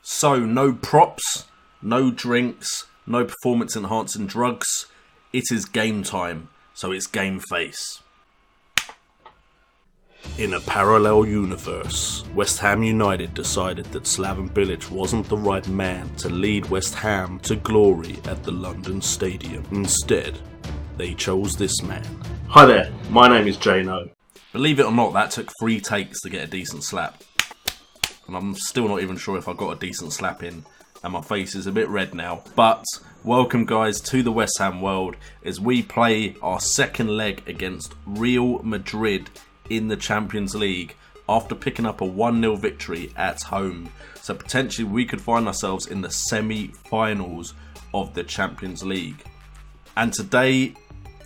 So, no props, no drinks, no performance enhancing drugs. It is game time, so it's game face. In a parallel universe, West Ham United decided that Slaven Bilic wasn't the right man to lead West Ham to glory at the London Stadium. Instead, they chose this man. Hi there, my name is JNO. Believe it or not, that took 3 takes to get a decent slap. And I'm still not even sure if I got a decent slap in, and my face is a bit red now. But welcome guys to the West Ham world as we play our second leg against Real Madrid in the Champions League after picking up a 1-0 victory at home. So potentially we could find ourselves in the semi-finals of the Champions League. And today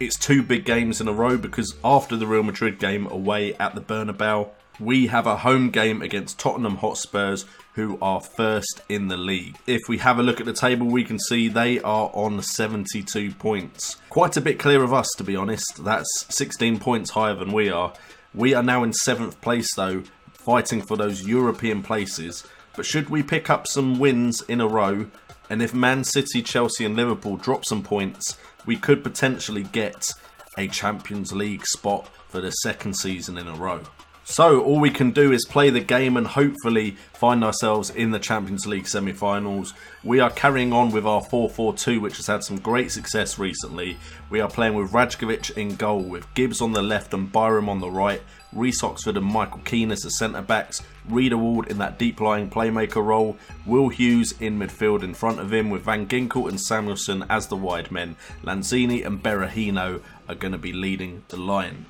it's 2 big games in a row, because after the Real Madrid game away at the Bernabeu, we have a home game against Tottenham Hotspurs, who are first in the league. If we have a look at the table, we can see they are on 72 points. Quite a bit clear of us, to be honest. That's 16 points higher than we are. We are now in 7th place though, fighting for those European places. But should we pick up some wins in a row, and if Man City, Chelsea and Liverpool drop some points, we could potentially get a Champions League spot for the 2nd season in a row. So all we can do is play the game and hopefully find ourselves in the Champions League semi-finals. We are carrying on with our 4-4-2, which has had some great success recently. We are playing with Rajkovic in goal, with Gibbs on the left and Byram on the right, Reece Oxford and Michael Keane as the centre-backs, Reed Award in that deep-lying playmaker role, Will Hughes in midfield in front of him, with Van Ginkel and Samuelson as the wide men. Lanzini and Berahino are going to be leading the line.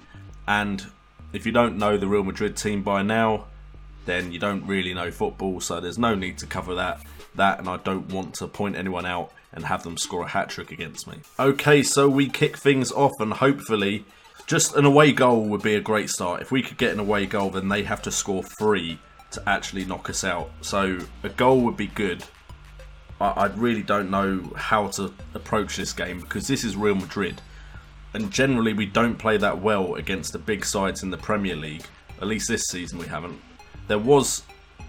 And if you don't know the Real Madrid team by now, then you don't really know football, so there's no need to cover that, and I don't want to point anyone out and have them score a hat-trick against me. Okay, so we kick things off, and hopefully just an away goal would be a great start. If we could get an away goal, then they have to score 3 to actually knock us out. So a goal would be good. I really don't know how to approach this game, because this is Real Madrid. And generally we don't play that well against the big sides in the Premier League. At least this season we haven't. There was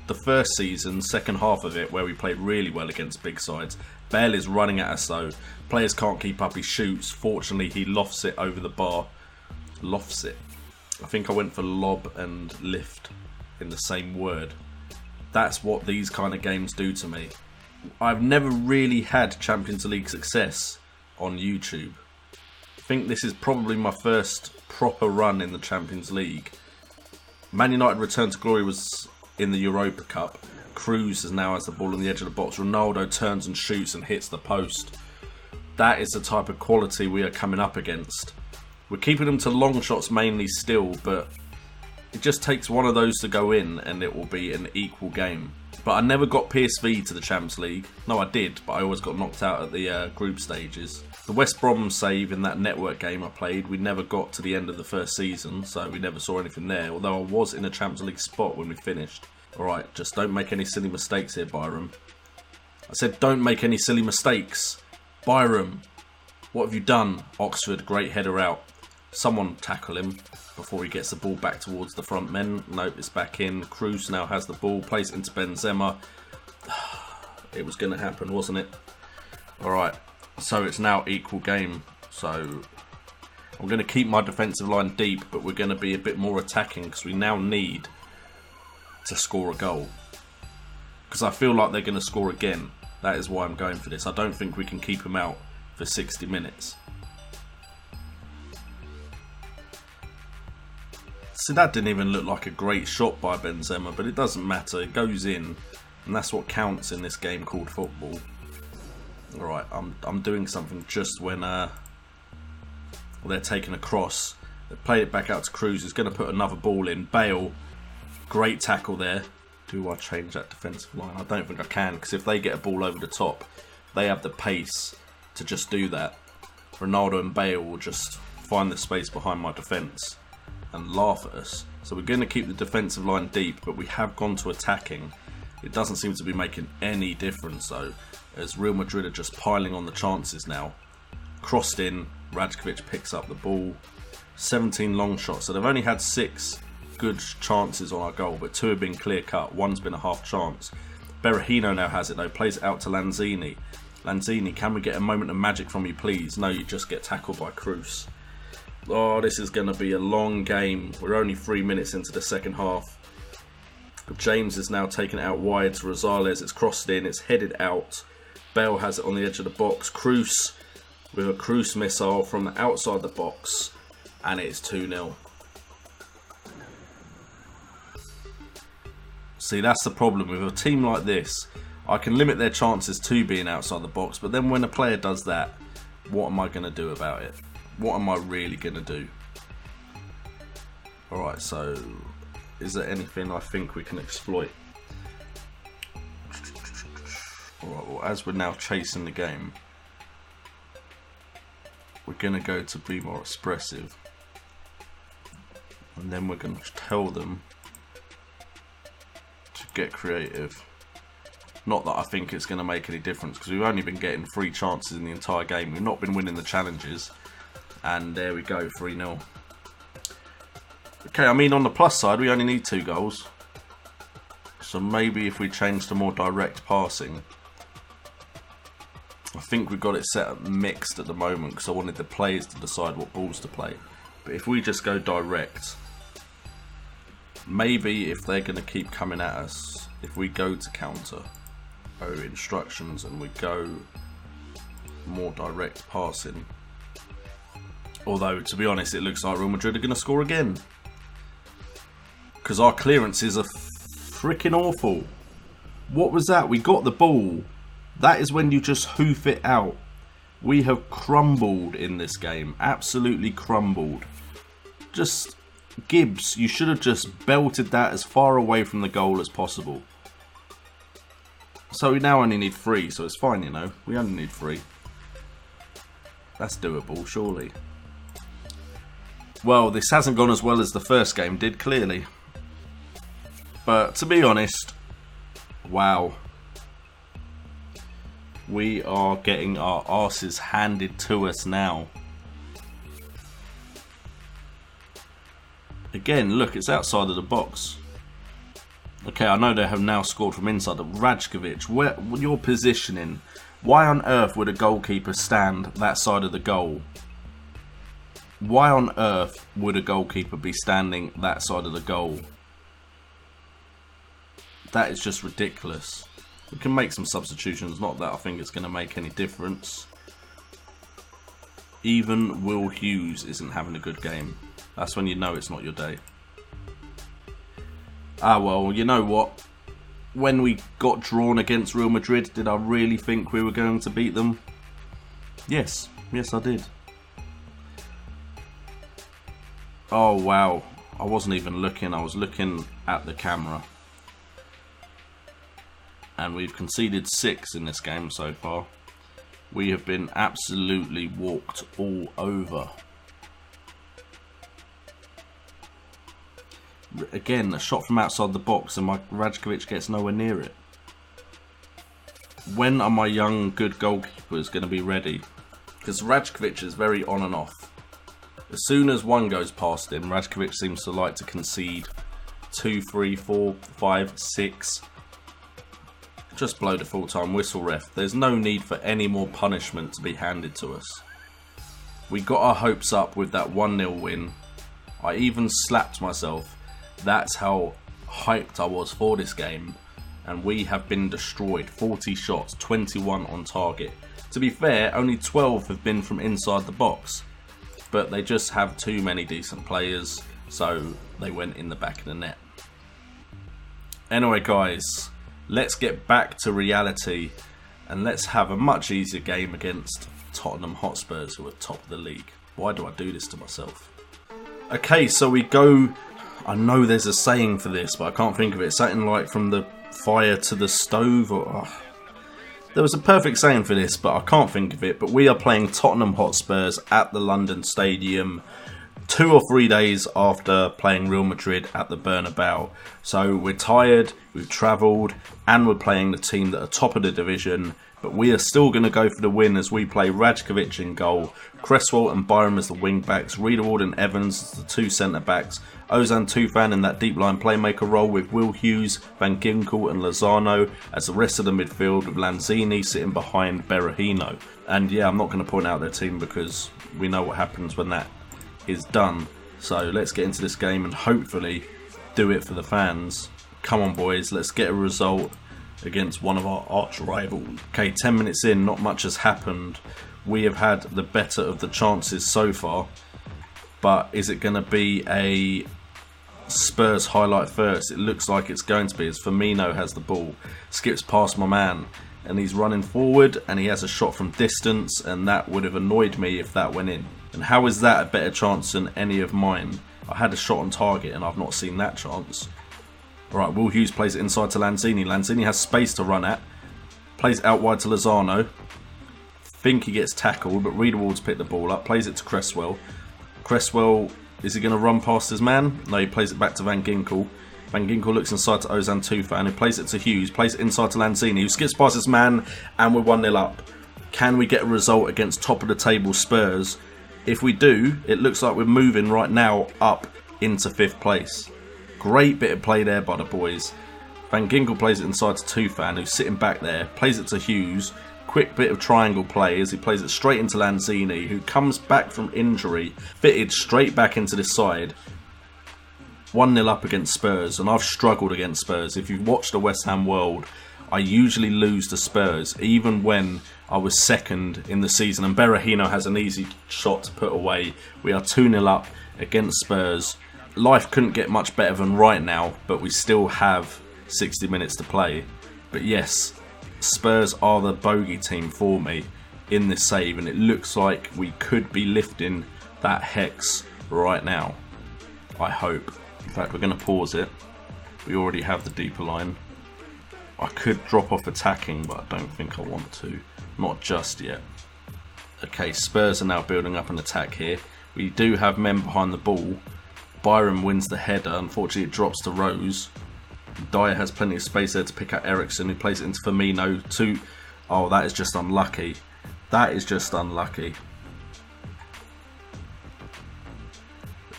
the first season, second half of it, where we played really well against big sides. Bale is running at us though. Players can't keep up, he shoots. Fortunately he lofts it over the bar. Lofts it. I think I went for lob and lift in the same word. That's what these kind of games do to me. I've never really had Champions League success on YouTube. I think this is probably my first proper run in the Champions League. Man United return to glory was in the Europa Cup. Cruz now has the ball on the edge of the box. Ronaldo turns and shoots and hits the post. That is the type of quality we are coming up against. We're keeping them to long shots mainly still, but it just takes one of those to go in and it will be an equal game. But I never got PSV to the Champions League. No, I did, but I always got knocked out at the group stages. The West Brom save in that network game I played, we never got to the end of the first season, so we never saw anything there, although I was in a Champions League spot when we finished. Alright, just don't make any silly mistakes here, Byram. I said don't make any silly mistakes. Byram, what have you done? Oxford, great header out. Someone tackle him before he gets the ball back towards the front men. Nope, it's back in. Cruz now has the ball, plays it into Benzema. It was going to happen, wasn't it? Alright, so it's now equal game. So I'm going to keep my defensive line deep, but we're going to be a bit more attacking because we now need to score a goal. Because I feel like they're going to score again. That is why I'm going for this. I don't think we can keep them out for 60 minutes. See, that didn't even look like a great shot by Benzema, but it doesn't matter. It goes in, and that's what counts in this game called football. Alright, I'm doing something just when they're taking a cross. They played it back out to Cruz, who's going to put another ball in. Bale, great tackle there. Do I change that defensive line? I don't think I can, because if they get a ball over the top, they have the pace to just do that. Ronaldo and Bale will just find the space behind my defence and laugh at us. So we're going to keep the defensive line deep, but we have gone to attacking. It doesn't seem to be making any difference though, as Real Madrid are just piling on the chances now. Crossed in, Rajkovic picks up the ball. 17 long shots, so they've only had 6 good chances on our goal, but 2 have been clear cut, 1's been a half chance. Berahino now has it though, plays it out to Lanzini. Lanzini, can we get a moment of magic from you, please? No, you just get tackled by Cruz. Oh, this is going to be a long game. We're only 3 minutes into the second half. James is now taking it out wide to Rosales. It's crossed in, it's headed out. Bale has it on the edge of the box. Cruz with a Cruz missile from the outside the box. And it's 2-0. See, that's the problem with a team like this. I can limit their chances to being outside the box, but then when a player does that, what am I going to do about it? What am I really going to do? Alright, so is there anything I think we can exploit? Alright, well, as we're now chasing the game, we're going to go to be more expressive. And then we're going to tell them to get creative. Not that I think it's going to make any difference, because we've only been getting 3 chances in the entire game. We've not been winning the challenges. And there we go, 3-0. Okay, I mean, on the plus side, we only need 2 goals. So maybe if we change to more direct passing. I think we've got it set up mixed at the moment, because I wanted the players to decide what balls to play. But if we just go direct, maybe if they're going to keep coming at us, if we go to counter instructions and we go more direct passing. Although, to be honest, it looks like Real Madrid are going to score again. Because our clearances are freaking awful. What was that? We got the ball. That is when you just hoof it out. We have crumbled in this game. Absolutely crumbled. Just, Gibbs, you should have just belted that as far away from the goal as possible. So we now only need 3, so it's fine, you know. We only need 3. That's doable, surely. Well, this hasn't gone as well as the first game did, clearly. But to be honest, wow. We are getting our arses handed to us now. Again, look, it's outside of the box. Okay, I know they have now scored from inside. Rajkovic, where your positioning? Why on earth would a goalkeeper stand that side of the goal? Why on earth would a goalkeeper be standing that side of the goal? That is just ridiculous. We can make some substitutions, not that I think it's going to make any difference. Even Will Hughes isn't having a good game. That's when you know it's not your day. Ah well, you know what? When we got drawn against Real Madrid, did I really think we were going to beat them? Yes. Yes, I did. Oh wow. I wasn't even looking, I was looking at the camera. And we've conceded 6 in this game so far. We have been absolutely walked all over. Again, a shot from outside the box and my Rajkovic gets nowhere near it. When are my young good goalkeepers going to be ready? Because Rajkovic is very on and off. As soon as one goes past him, Rajkovic seems to like to concede 2, 3, 4, 5, 6. Just blow the full-time whistle, ref. There's no need for any more punishment to be handed to us. We got our hopes up with that 1-0 win. I even slapped myself. That's how hyped I was for this game. And we have been destroyed. 40 shots, 21 on target. To be fair, only 12 have been from inside the box. But they just have too many decent players. So they went in the back of the net. Anyway guys, let's get back to reality. And let's have a much easier game against Tottenham Hotspurs, who are top of the league. Why do I do this to myself? Okay, so we go... I know there's a saying for this, but I can't think of it. Something like from the fire to the stove. Or there was a perfect saying for this, but I can't think of it. But we are playing Tottenham Hotspurs at the London Stadium. 2 or 3 days after playing Real Madrid at the Bernabeu. So we're tired, we've travelled, and we're playing the team that are top of the division. But we are still going to go for the win as we play Rajkovic in goal, Cresswell and Byram as the wing backs, Riedewald and Evans as the 2 centre backs, Ozan Tufan in that deep line playmaker role with Will Hughes, Van Ginkel and Lozano as the rest of the midfield, with Lanzini sitting behind Berahino. And yeah, I'm not going to point out their team because we know what happens when that is done. So let's get into this game and hopefully do it for the fans. Come on boys, let's get a result against one of our arch rivals. Okay, 10 minutes in, not much has happened. We have had the better of the chances so far, but is it going to be a Spurs highlight first? It looks like it's going to be, as Firmino has the ball, skips past my man, and he's running forward, and he has a shot from distance, and that would have annoyed me if that went in. And how is that a better chance than any of mine? I had a shot on target, and I've not seen that chance. Alright, Will Hughes plays it inside to Lanzini. Lanzini has space to run at. Plays out wide to Lozano. Think he gets tackled, but Riedewald's picked the ball up. Plays it to Cresswell. Cresswell, is he going to run past his man? No, he plays it back to Van Ginkel. Van Ginkel looks inside to Ozan Tufan, who plays it to Hughes. Plays it inside to Lanzini, who skips past his man, and we're 1-0 up. Can we get a result against top of the table Spurs? If we do, it looks like we're moving right now up into 5th place. Great bit of play there by the boys. Van Ginkel plays it inside to Tufan, who's sitting back there. Plays it to Hughes. Quick bit of triangle play as he plays it straight into Lanzini, who comes back from injury, fitted straight back into this side. 1-0 up against Spurs, and I've struggled against Spurs. If you've watched the West Ham World, I usually lose to Spurs, even when I was second in the season. And Berahino has an easy shot to put away. We are 2-0 up against Spurs. Life couldn't get much better than right now, but we still have 60 minutes to play. But yes, Spurs are the bogey team for me in this save, and it looks like we could be lifting that hex right now. I hope. In fact, we're going to pause it. We already have the deeper line. I could drop off attacking, but I don't think I want to. Not just yet. Okay, Spurs are now building up an attack here. We do have men behind the ball. Byram wins the header. Unfortunately, it drops to Rose. Dyer has plenty of space there to pick out Ericsson, who plays it into Firmino. Oh, that is just unlucky. That is just unlucky.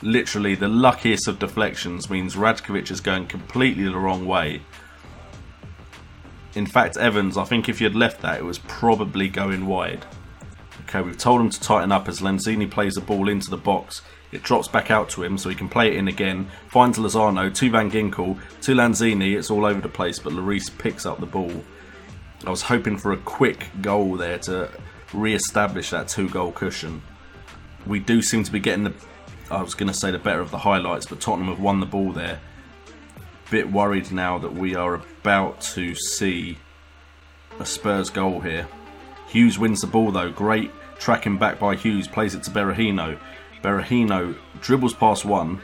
Literally, the luckiest of deflections means Rajkovic is going completely the wrong way. In fact, Evans, I think if you had left that, it was probably going wide. Okay, we've told him to tighten up as Lanzini plays the ball into the box. It drops back out to him so he can play it in again. Finds Lozano, to Van Ginkel, to Lanzini. It's all over the place, but Lloris picks up the ball. I was hoping for a quick goal there to re-establish that 2-goal cushion. We do seem to be getting the better of the highlights, but Tottenham have won the ball there. Bit worried now that we are about to see a Spurs goal here. Hughes wins the ball though. Great tracking back by Hughes. Plays it to Berahino. Berahino dribbles past one,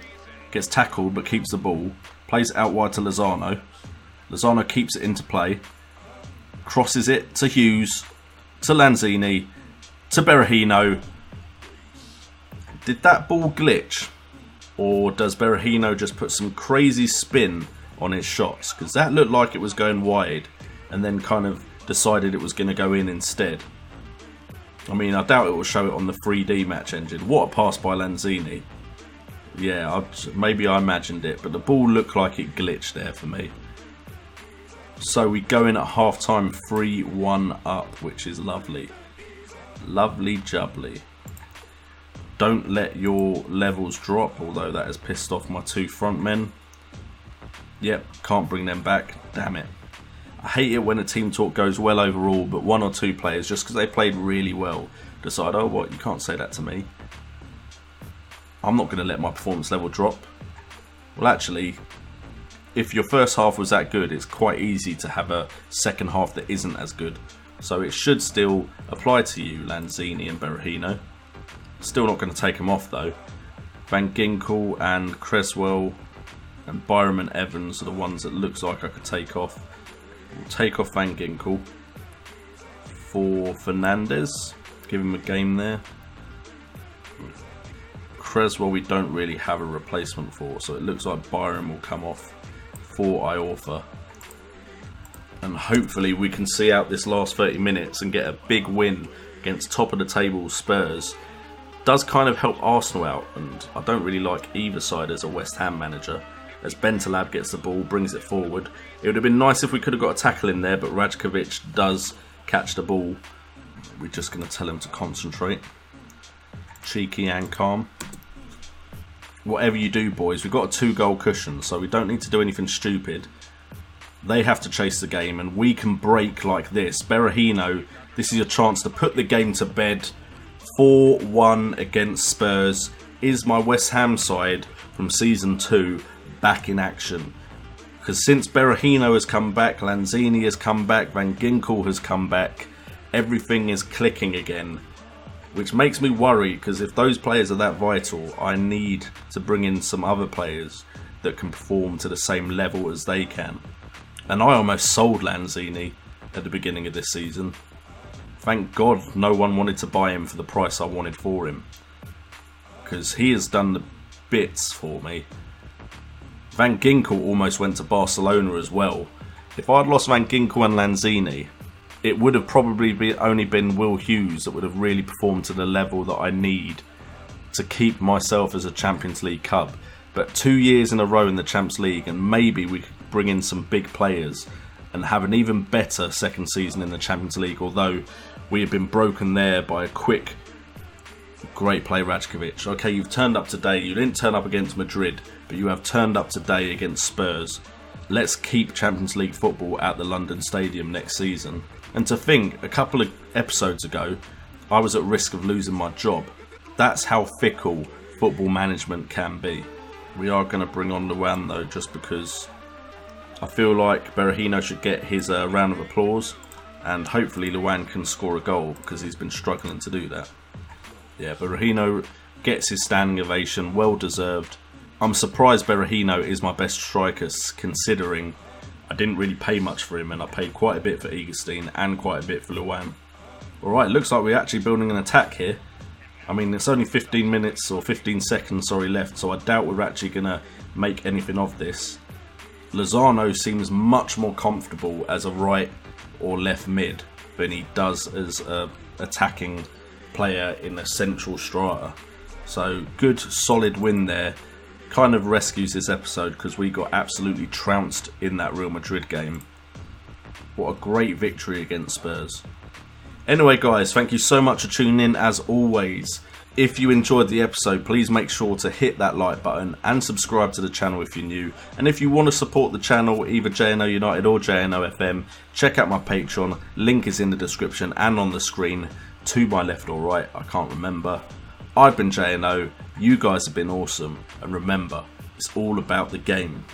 gets tackled but keeps the ball. Plays it out wide to Lozano. Lozano keeps it into play. Crosses it to Hughes, to Lanzini, to Berahino. Did that ball glitch? Or does Berahino just put some crazy spin on his shots? Because that looked like it was going wide and then kind of decided it was going to go in instead. I mean, I doubt it will show it on the 3D match engine. What a pass by Lanzini. Yeah, maybe I imagined it, but the ball looked like it glitched there for me. So we go in at half time 3-1 up, which is lovely. Lovely jubbly. Don't let your levels drop, although that has pissed off my 2 front men. Yep, can't bring them back. Damn it. I hate it when a team talk goes well overall, but 1 or 2 players, just because they played really well, decide, oh, what, you can't say that to me. I'm not going to let my performance level drop. Well, actually, if your first half was that good, it's quite easy to have a second half that isn't as good. So it should still apply to you, Lanzini and Berahino. Still not going to take them off, though. Van Ginkel and Cresswell and Byram and Evans are the ones that looks like I could take off. We'll take off Van Ginkel for Fernandez. Give him a game there. Creswell we don't really have a replacement for, so it looks like Byron will come off for Iorfa. And hopefully we can see out this last 30 minutes and get a big win against top of the table Spurs. Does kind of help Arsenal out, and I don't really like either side as a West Ham manager. As Bentaleb gets the ball, brings it forward. It would have been nice if we could have got a tackle in there, but Rajkovic does catch the ball. We're just going to tell him to concentrate. Cheeky and calm. Whatever you do, boys, we've got a 2-goal cushion, so we don't need to do anything stupid. They have to chase the game, and we can break like this. Berahino, this is your chance to put the game to bed. 4-1 against Spurs. Is my West Ham side from Season 2 back in action? Because since Berahino has come back, Lanzini has come back, Van Ginkel has come back, everything is clicking again. Which makes me worry, because if those players are that vital, I need to bring in some other players that can perform to the same level as they can. And I almost sold Lanzini at the beginning of this season. Thank God no one wanted to buy him for the price I wanted for him. Because he has done the bits for me. Van Ginkel almost went to Barcelona as well. If I'd lost Van Ginkel and Lanzini, it would have probably only been Will Hughes that would have really performed to the level that I need to keep myself as a Champions League club. But 2 years in a row in the Champions League, and maybe we could bring in some big players and have an even better second season in the Champions League, although we have been broken there by a quick, great play Rajkovic. Okay, you've turned up today. You didn't turn up against Madrid, but you have turned up today against Spurs. Let's keep Champions League football at the London Stadium next season. And to think, a couple of episodes ago, I was at risk of losing my job. That's how fickle football management can be. We are going to bring on Luan though, just because I feel like Berahino should get his round of applause, and hopefully Luan can score a goal because he's been struggling to do that. Yeah, Berahino gets his standing ovation, well deserved. I'm surprised Berahino is my best striker, considering I didn't really pay much for him, and I paid quite a bit for Egerstein and quite a bit for Luan. Alright, looks like we're actually building an attack here. I mean, it's only 15 minutes or 15 seconds left, so I doubt we're actually going to make anything of this. Lozano seems much more comfortable as a right or left mid than he does as an attacking player in a central strata. So, good solid win there. Kind of rescues this episode because we got absolutely trounced in that Real Madrid game. What a great victory against Spurs. Anyway guys, thank you so much for tuning in as always. If you enjoyed the episode, please make sure to hit that like button and subscribe to the channel if you're new. And if you want to support the channel, either JNO United or JNO FM, check out my Patreon. Link is in the description and on the screen. To my left or right, I can't remember. I've been JNO, you guys have been awesome, and remember, it's all about the game.